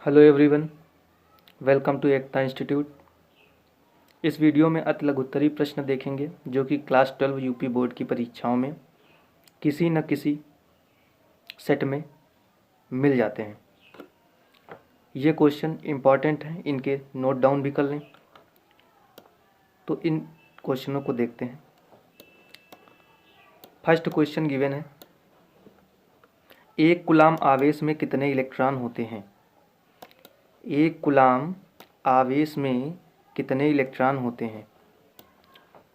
Hello everyone, welcome to Ekta Institute. इस video में अति लघुत्तरीय प्रश्न देखेंगे जो कि क्लास 12 यूपी बोर्ड की परीक्षाओं में किसी न किसी सेट में मिल जाते हैं। ये क्वेश्चन इम्पॉर्टेंट हैं, इनके नोट डाउन भी कर लें। तो इन क्वेश्चनों को देखते हैं। फर्स्ट क्वेश्चन गिवन है, एक कूलाम आवेश में कितने इलेक्ट्रॉन होते हैं। एक कूलाम आवेश में कितने इलेक्ट्रॉन होते हैं।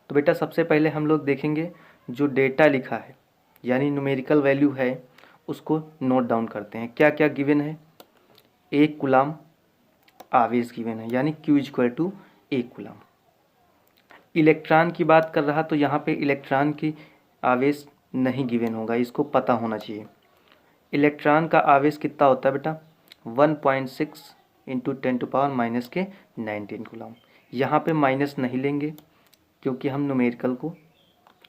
तो बेटा सबसे पहले हम लोग देखेंगे जो डेटा लिखा है यानी न्यूमेरिकल वैल्यू है उसको नोट डाउन करते हैं। क्या क्या गिवन है। एक कूलाम आवेश गिवन है यानी Q = एक कूलाम। इलेक्ट्रॉन की बात कर रहा तो यहाँ पे इलेक्ट्रॉन की आवेश नहीं गिवन होगा, इसको पता होना चाहिए। इलेक्ट्रॉन का आवेश कितना होता है बेटा 1.6 × 10⁻⁻19 कूलाम। यहाँ पे माइनस नहीं लेंगे क्योंकि हम न्यूमेरिकल को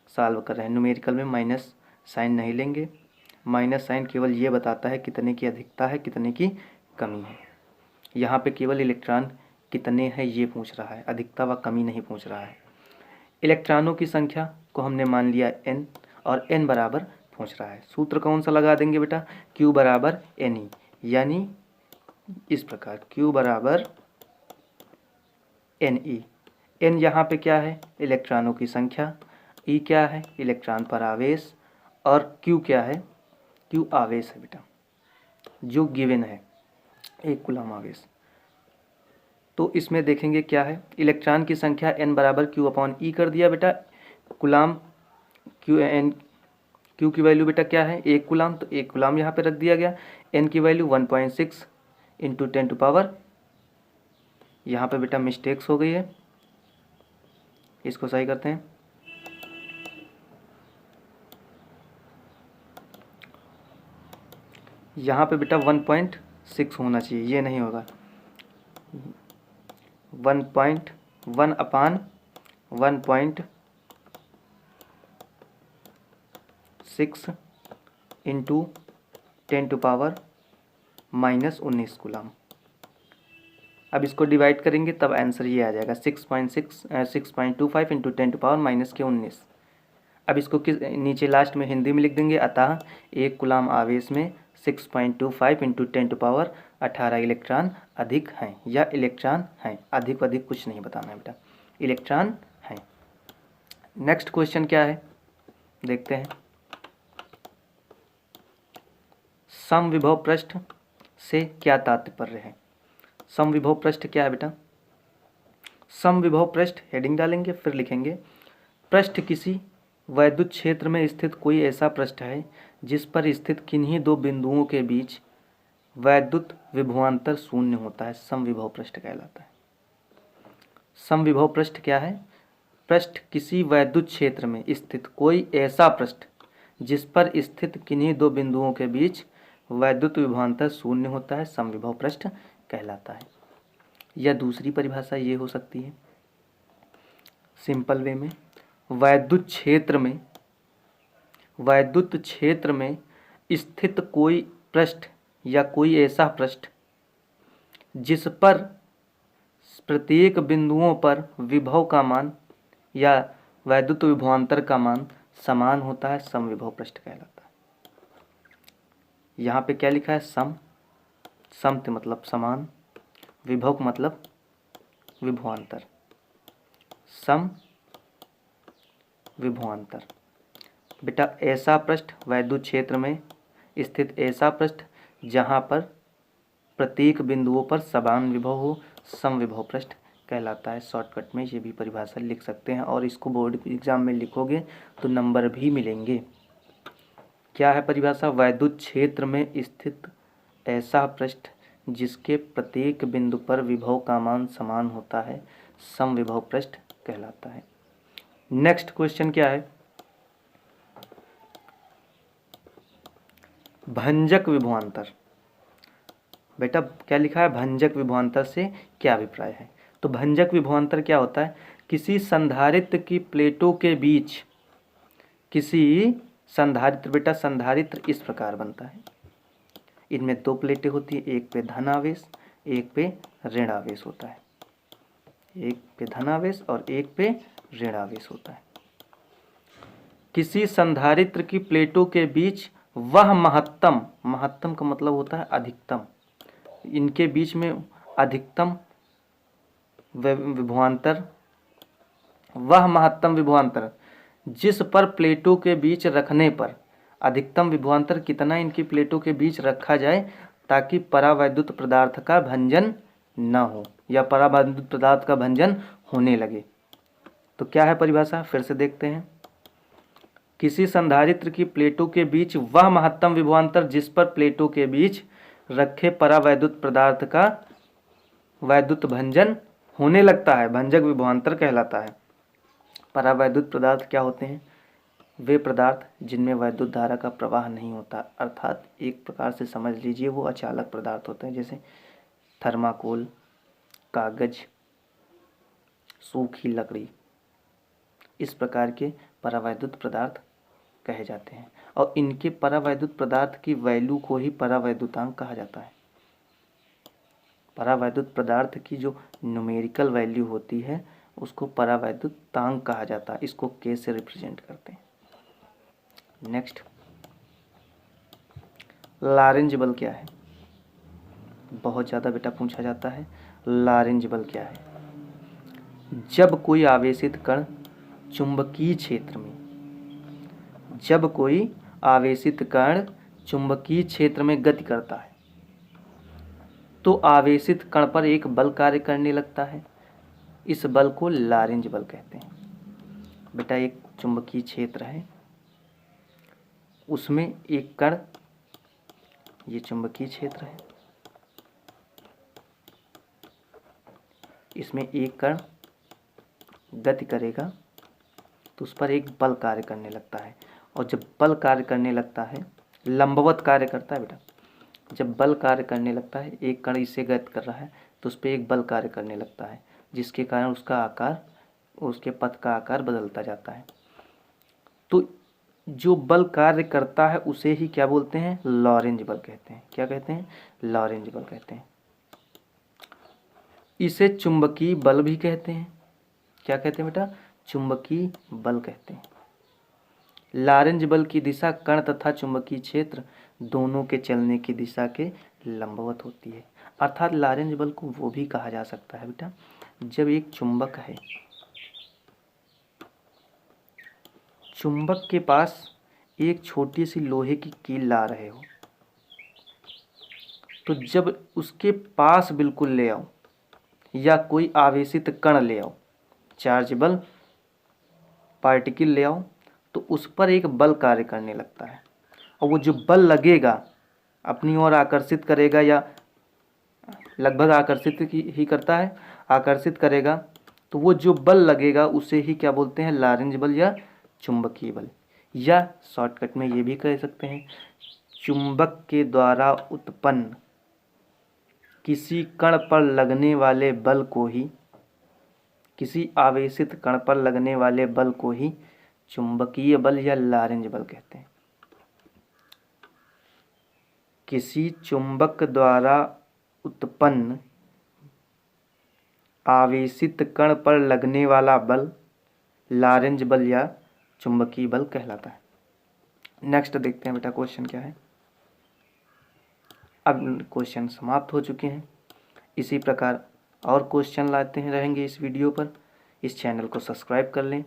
सॉल्व कर रहे हैं। न्यूमेरिकल में माइनस साइन नहीं लेंगे। माइनस साइन केवल ये बताता है कितने की अधिकता है कितने की कमी है। यहाँ पे केवल इलेक्ट्रॉन कितने हैं ये पूछ रहा है, अधिकता व कमी नहीं पूछ रहा है। इलेक्ट्रॉनों की संख्या को हमने मान लिया n और n बराबर पूछ रहा है। सूत्र कौन सा लगा देंगे बेटा Q = Ne, यानी इस प्रकार Q = Ne। n यहाँ पे क्या है इलेक्ट्रॉनों की संख्या, E क्या है इलेक्ट्रॉन पर आवेश और Q क्या है Q आवेश है बेटा जो गिवन है एक कूलाम आवेश। तो इसमें देखेंगे क्या है इलेक्ट्रॉन की संख्या n = Q/E कर दिया बेटा। कूलाम Q की वैल्यू बेटा क्या है एक कूलाम, तो एक कूलाम यहाँ पे रख दिया गया। n की वैल्यू 1.6 × 10⁻, यहाँ पे बेटा मिस्टेक्स हो गई है, इसको सही करते हैं। यहाँ पे बेटा 1.6 होना चाहिए, ये नहीं होगा। 1.1/1.6 × 10⁻⁻19 कूलाम। अब इसको डिवाइड करेंगे तब आंसर ये आ जाएगा 6.25 × 10⁻⁻19। अब इसको किस नीचे लास्ट में हिंदी में लिख देंगे, अतः एक कूलाम आवेश में 6.25 × 10⁻18 इलेक्ट्रॉन अधिक हैं या इलेक्ट्रॉन हैं। अधिक कुछ नहीं बताना है बेटा, इलेक्ट्रॉन हैं। नेक्स्ट क्वेश्चन क्या है देखते हैं। समविभव पृष्ठ से क्या तात्पर्य है। समविभव पृष्ठ क्या है बेटा, समविभव पृष्ठ हेडिंग डालेंगे फिर लिखेंगे पृष्ठ किसी वैद्युत क्षेत्र में स्थित कोई ऐसा पृष्ठ है जिस पर स्थित किन्हीं दो बिंदुओं के बीच वैद्युत विभवांतर शून्य होता है, समविभव पृष्ठ कहलाता है। समविभव पृष्ठ क्या है, पृष्ठ किसी वैद्युत क्षेत्र में स्थित कोई ऐसा पृष्ठ जिस पर स्थित किन्हीं दो बिंदुओं के बीच वैद्युत विभवांतर शून्य होता है, समविभव पृष्ठ कहलाता है। या दूसरी परिभाषा ये हो सकती है सिंपल वे में, वैद्युत क्षेत्र में स्थित कोई पृष्ठ या कोई ऐसा पृष्ठ जिस पर प्रत्येक बिंदुओं पर विभव का मान या वैद्युत विभवांतर का मान समान होता है, समविभव पृष्ठ कहलाता है। यहाँ पे क्या लिखा है सम मतलब समान, विभव मतलब विभवांतर, सम विभवांतर। बेटा ऐसा पृष्ठ वैद्युत क्षेत्र में स्थित ऐसा पृष्ठ जहाँ पर प्रत्येक बिंदुओं पर समान विभव हो, समविभव पृष्ठ कहलाता है। शॉर्टकट में ये भी परिभाषा लिख सकते हैं और इसको बोर्ड एग्जाम में लिखोगे तो नंबर भी मिलेंगे। क्या है परिभाषा, वैद्युत क्षेत्र में स्थित ऐसा पृष्ठ जिसके प्रत्येक बिंदु पर विभव का मान समान होता है, समविभव पृष्ठ कहलाता है। नेक्स्ट क्वेश्चन क्या है, भंजक विभवांतर। बेटा क्या लिखा है भंजक विभवांतर से क्या अभिप्राय है। तो भंजक विभवांतर क्या होता है, किसी संधारित्र की प्लेटों के बीच किसी संधारित्र, बेटा संधारित्र इस प्रकार बनता है, इनमें दो प्लेटें होती है, एक पे धन आवेश एक पे ऋण आवेश होता है, एक पे धन आवेश और एक पे ऋण आवेश होता है। किसी संधारित्र की प्लेटों के बीच वह महत्तम, महत्तम का मतलब होता है अधिकतम, इनके बीच में अधिकतम विभवांतर, वह महत्तम विभवांतर जिस पर प्लेटों के बीच रखने पर, अधिकतम विभवांतर कितना इनकी प्लेटों के बीच रखा जाए ताकि परावैद्युत पदार्थ का भंजन न हो या परावैद्युत पदार्थ का भंजन होने लगे। तो क्या है परिभाषा, फिर से देखते हैं। किसी संधारित्र की प्लेटों के बीच वह महत्तम विभवांतर जिस पर प्लेटों के बीच रखे परावैद्युत पदार्थ का वैद्युत भंजन होने लगता है, भंजक विभवांतर कहलाता है। परावैद्युत पदार्थ क्या होते हैं, वे पदार्थ जिनमें वैद्युत धारा का प्रवाह नहीं होता, अर्थात एक प्रकार से समझ लीजिए वो अचालक पदार्थ होते हैं, जैसे थर्माकोल, कागज, सूखी लकड़ी, इस प्रकार के परावैद्युत पदार्थ कहे जाते हैं। और इनके परावैद्युत पदार्थ की वैल्यू को ही परावैद्युतांक कहा जाता है। परावैद्युत पदार्थ की जो न्यूमेरिकल वैल्यू होती है उसको परावैद्युतांक कहा जाता है, इसको के से रिप्रेजेंट करते हैं। नेक्स्ट, लॉरेंज बल क्या है, बहुत ज़्यादा बेटा पूछा जाता है। लॉरेंज बल क्या है, जब कोई आवेशित कण चुंबकीय क्षेत्र में, जब कोई आवेशित कण चुंबकीय क्षेत्र में गति करता है तो आवेशित कण पर एक बल कार्य करने लगता है, इस बल को लॉरेंज बल कहते हैं। बेटा एक चुंबकीय क्षेत्र है, उसमें एक कण, ये चुंबकीय क्षेत्र है, इसमें एक कण गति करेगा तो उस पर एक बल कार्य करने लगता है। और जब बल कार्य करने लगता है, लंबवत कार्य करता है बेटा, जब बल कार्य करने लगता है, एक कण इससे गति कर रहा है तो उस पर एक बल कार्य करने लगता है, जिसके कारण उसका आकार, उसके पथ का आकार बदलता जाता है। तो जो बल कार्य करता है उसे ही क्या बोलते हैं, लॉरेंज बल कहते हैं। क्या कहते हैं, लॉरेंज बल कहते हैं। इसे चुंबकीय बल भी कहते हैं। क्या कहते हैं बेटा, चुंबकीय बल कहते हैं। लॉरेंज बल की दिशा कण तथा चुंबकीय क्षेत्र दोनों के चलने की दिशा के लंबवत होती है। अर्थात लॉरेंज बल को वो भी कहा जा सकता है बेटा, जब एक चुंबक है, चुंबक के पास एक छोटी सी लोहे की कील ला रहे हो, तो जब उसके पास बिल्कुल ले आओ या कोई आवेशित कण ले आओ, चार्जेबल पार्टिकल ले आओ, तो उस पर एक बल कार्य करने लगता है। और वो जो बल लगेगा अपनी ओर आकर्षित करेगा, या लगभग आकर्षित ही करता है, आकर्षित करेगा, तो वो जो बल लगेगा उसे ही क्या बोलते हैं, लॉरेंज बल या चुंबकीय बल। या शॉर्टकट में ये भी कह सकते हैं, चुंबक के द्वारा उत्पन्न किसी कण पर लगने वाले बल को ही, किसी आवेशित कण पर लगने वाले बल को ही चुंबकीय बल या लॉरेंज बल कहते हैं। किसी चुंबक द्वारा उत्पन्न आवेशित कण पर लगने वाला बल लॉरेंज बल या चुंबकीय बल कहलाता है। नेक्स्ट देखते हैं बेटा क्वेश्चन क्या है। अब क्वेश्चन समाप्त हो चुके हैं। इसी प्रकार और क्वेश्चन लाते हैं रहेंगे इस वीडियो पर। इस चैनल को सब्सक्राइब कर लें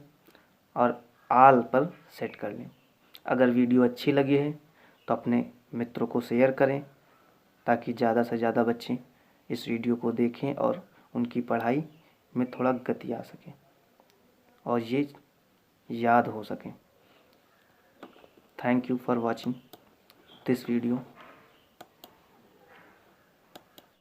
और ऑल पर सेट कर लें। अगर वीडियो अच्छी लगी है तो अपने मित्रों को शेयर करें ताकि ज़्यादा से ज़्यादा बच्चे इस वीडियो को देखें और उनकी पढ़ाई में थोड़ा गति आ सके और ये याद हो सके। Thank you for watching this video.